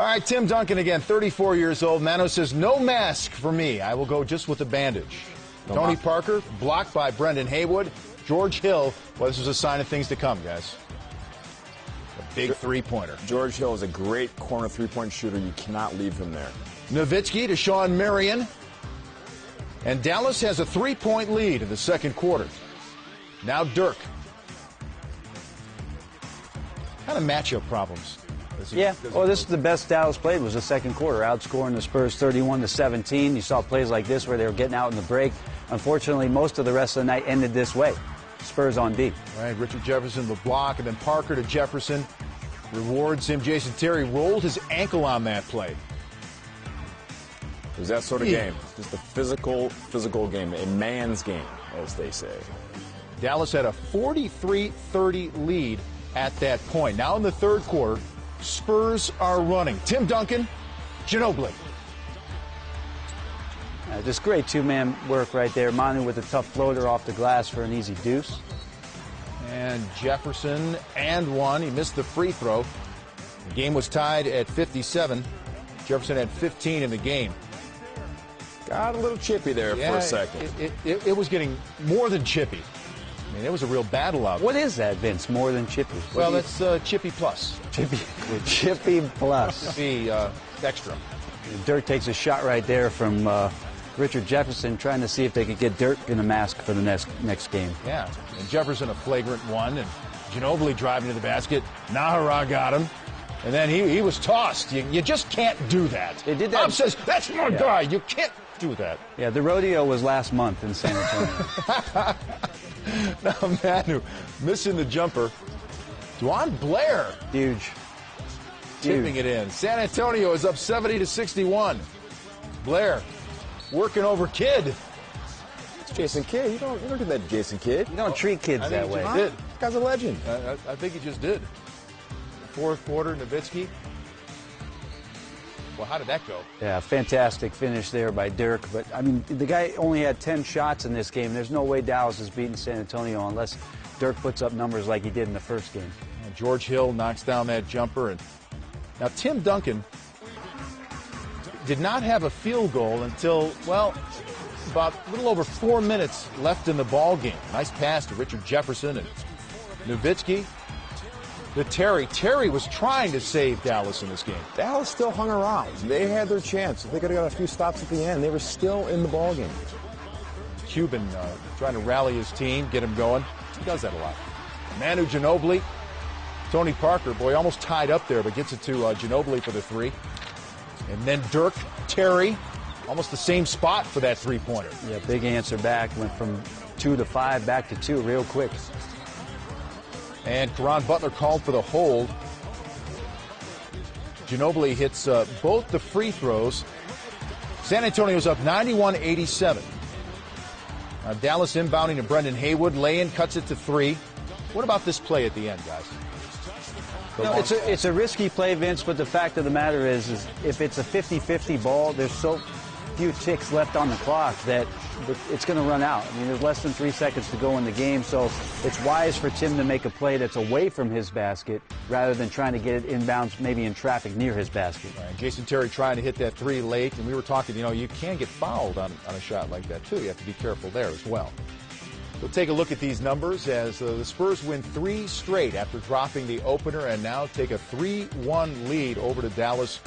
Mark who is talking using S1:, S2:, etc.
S1: All right, Tim Duncan again, 34 years old. Mano says, no mask for me. I will go just with a bandage.
S2: No
S1: Tony
S2: mask.
S1: Parker, blocked by Brendan Haywood. George Hill, well, this is a sign of things to come, guys. A big three-pointer.
S2: George Hill is a great corner three-point shooter. You cannot leave him there.
S1: Nowitzki to Sean Marion. And Dallas has a three-point lead in the second quarter. Now Dirk. Kind of matchup problems.
S3: Yeah, well, this is the best Dallas played was the second quarter, outscoring the Spurs 31-17. You saw plays like this where they were getting out in the break. Unfortunately, most of the rest of the night ended this way. Spurs on D.
S1: Right, Richard Jefferson the block, and then Parker to Jefferson. Rewards him. Jason Terry rolled his ankle on that play.
S2: It was that sort of game. Just a physical game, a man's game, as they say.
S1: Dallas had a 43-30 lead at that point. Now in the third quarter, Spurs are running. Tim Duncan, Ginobili.
S3: Just great two-man work right there. Manu with a tough floater off the glass for an easy deuce.
S1: And Jefferson and one. He missed the free throw. The game was tied at 57. Jefferson had 15 in the game.
S2: Got a little chippy there for a second.
S1: It was getting more than chippy. I mean, it was a real battle out there.
S3: What is that, Vince? More than chippy?
S1: Well, that's chippy plus.
S3: Chippy plus.
S1: Chippy extra.
S3: Dirk takes a shot right there from Richard Jefferson, trying to see if they could get Dirk in a mask for the next game.
S1: Yeah, and Jefferson a flagrant one, and Ginobili driving to the basket. Nahara got him, and then he was tossed. You just can't do that.
S3: They did that.
S1: Bob says, that's my guy. You can't do that.
S3: Yeah, the rodeo was last month in San Antonio.
S1: Now Manu missing the jumper. Dwan Blair.
S3: Huge.
S1: Tipping it in. San Antonio is up 70-61. Blair working over Kidd.
S2: It's Jason Kidd. You don't do that to Jason Kidd.
S3: You don't treat kids that way.
S1: Did.
S2: This guy's a legend.
S1: I think he just did. Fourth quarter, Nowitzki. Well, how did that go?
S3: Yeah, fantastic finish there by Dirk. But, I mean, the guy only had 10 shots in this game. There's no way Dallas is beating San Antonio unless Dirk puts up numbers like he did in the first game.
S1: And George Hill knocks down that jumper. And now Tim Duncan did not have a field goal until, well, about a little over 4 minutes left in the ball game. Nice pass to Richard Jefferson and Nowitzki. The Terry was trying to save Dallas in this game.
S2: Dallas still hung around. They had their chance. If they could have got a few stops at the end, they were still in the ball game.
S1: Cuban trying to rally his team, get him going. He does that a lot. Manu Ginobili. Tony Parker, boy, almost tied up there, but gets it to Ginobili for the three. And then Dirk, Terry, almost the same spot for that three-pointer.
S3: Yeah, big answer back. Went from 2 to 5, back to 2 real quick.
S1: And Caron Butler called for the hold. Ginobili hits both the free throws. San Antonio's up 91-87. Dallas inbounding to Brendan Haywood. Lay-in cuts it to 3. What about this play at the end, guys?
S3: No, it's a risky play, Vince, but the fact of the matter is if it's a 50-50 ball, there's so few ticks left on the clock that it's going to run out. I mean, there's less than 3 seconds to go in the game, so it's wise for Tim to make a play that's away from his basket rather than trying to get it inbounds, maybe in traffic near his basket.
S1: Right, Jason Terry trying to hit that 3 late, and we were talking, you can get fouled on a shot like that, too. You have to be careful there as well. We'll take a look at these numbers as the Spurs win 3 straight after dropping the opener and now take a 3-1 lead over to Dallas